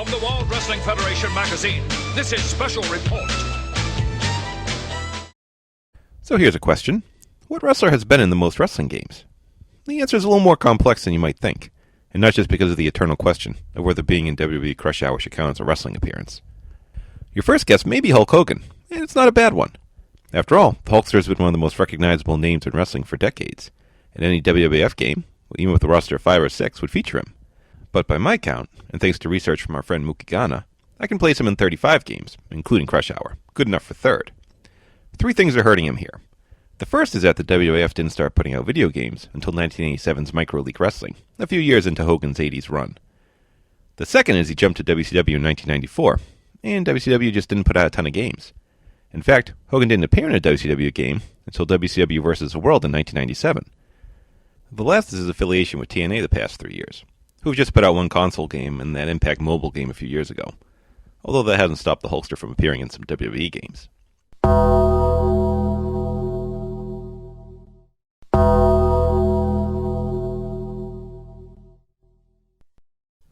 From the World Wrestling Federation magazine, this is Special Report. So here's a question. What wrestler has been in the most wrestling games? The answer is a little more complex than you might think, and not just because of the eternal question of whether being in WWE Crush Hour should count as a wrestling appearance. Your first guess may be Hulk Hogan, and it's not a bad one. After all, the Hulkster has been one of the most recognizable names in wrestling for decades, and any WWF game, even with a roster of 5 or 6, would feature him. But by my count, and thanks to research from our friend Mookie Gagne, I can place him in 35 games, including Crush Hour, good enough for third. 3 things are hurting him here. The first is that the WWF didn't start putting out video games until 1987's Micro League Wrestling, a few years into Hogan's 80s run. The second is he jumped to WCW in 1994, and WCW just didn't put out a ton of games. In fact, Hogan didn't appear in a WCW game until WCW vs. the World in 1997. The last is his affiliation with TNA the past 3 years, who have just put out one console game and that Impact Mobile game a few years ago, although that hasn't stopped the Hulkster from appearing in some WWE games.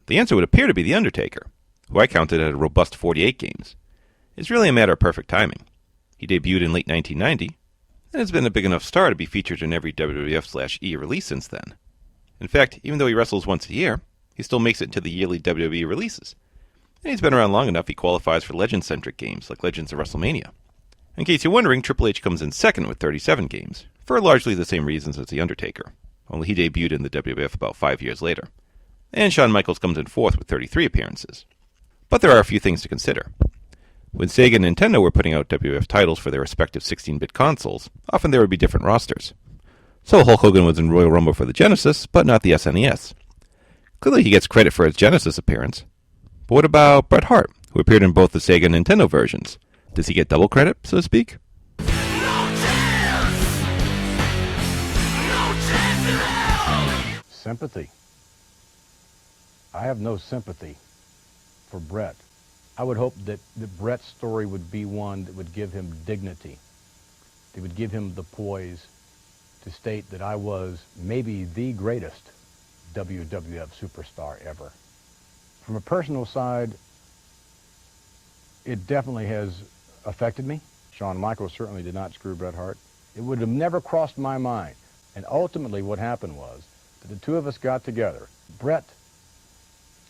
The answer would appear to be The Undertaker, who I counted at a robust 48 games. It's really a matter of perfect timing. He debuted in late 1990, and has been a big enough star to be featured in every WWF/E release since then. In fact, even though he wrestles once a year, he still makes it into the yearly WWE releases. And he's been around long enough he qualifies for Legend-centric games like Legends of WrestleMania. In case you're wondering, Triple H comes in second with 37 games, for largely the same reasons as The Undertaker, only he debuted in the WWF about 5 years later. And Shawn Michaels comes in fourth with 33 appearances. But there are a few things to consider. When Sega and Nintendo were putting out WWF titles for their respective 16-bit consoles, often there would be different rosters. So Hulk Hogan was in Royal Rumble for the Genesis, but not the SNES. Clearly he gets credit for his Genesis appearance. But what about Bret Hart, who appeared in both the Sega and Nintendo versions? Does he get double credit, so to speak? No chance! No chance in hell! Sympathy. I have no sympathy for Bret. I would hope that Bret's story would be one that would give him dignity. That would give him the poise to state that I was maybe the greatest WWF superstar ever. From a personal side, it definitely has affected me. Shawn Michaels certainly did not screw Bret Hart. It would have never crossed my mind. And ultimately what happened was that the two of us got together. Bret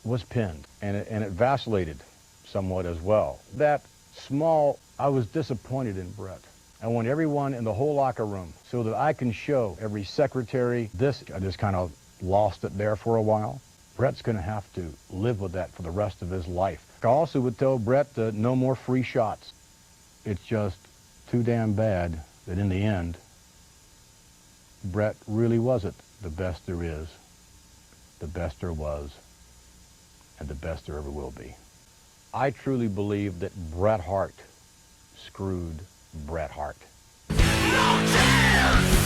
was pinned, and it vacillated somewhat as well. That small, I was disappointed in Bret. I want everyone in the whole locker room so that I can show every secretary this. I just kind of lost it there for a while. Bret's going to have to live with that for the rest of his life. I also would tell Bret no more free shots. It's just too damn bad that in the end, Bret really wasn't the best there is, the best there was, and the best there ever will be. I truly believe that Bret Hart screwed Bret Hart. No chance!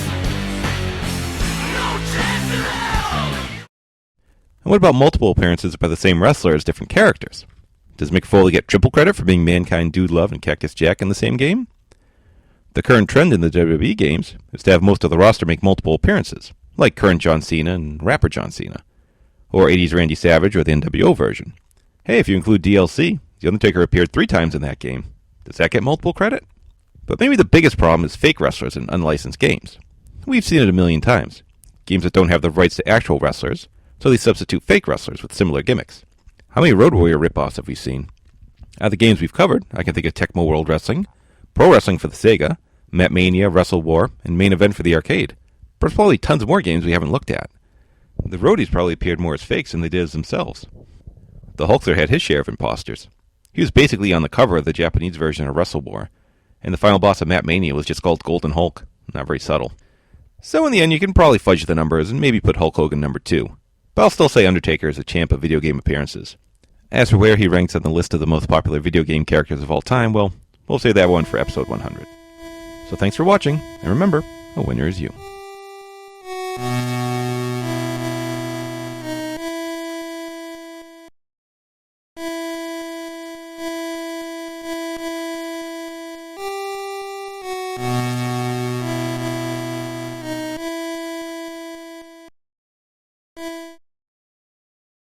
No chance in hell! And what about multiple appearances by the same wrestler as different characters? Does Mick Foley get triple credit for being Mankind, Dude Love, and Cactus Jack in the same game? The current trend in the WWE games is to have most of the roster make multiple appearances, like current John Cena and rapper John Cena, or 80s Randy Savage or the NWO version. Hey, if you include DLC, The Undertaker appeared 3 times in that game. Does that get multiple credit? But maybe the biggest problem is fake wrestlers in unlicensed games. We've seen it a million times. Games that don't have the rights to actual wrestlers, so they substitute fake wrestlers with similar gimmicks. How many Road Warrior ripoffs have we seen? Out of the games we've covered, I can think of Tecmo World Wrestling, Pro Wrestling for the Sega, Mat Mania, Wrestle War, and Main Event for the arcade. But there's probably tons more games we haven't looked at. The Roadies probably appeared more as fakes than they did as themselves. The Hulkster had his share of imposters. He was basically on the cover of the Japanese version of Wrestle War, and the final boss of Mat Mania was just called Golden Hulk. Not very subtle. So in the end, you can probably fudge the numbers and maybe put Hulk Hogan number 2. But I'll still say Undertaker is a champ of video game appearances. As for where he ranks on the list of the most popular video game characters of all time, well, we'll save that one for episode 100. So thanks for watching, and remember, a winner is you.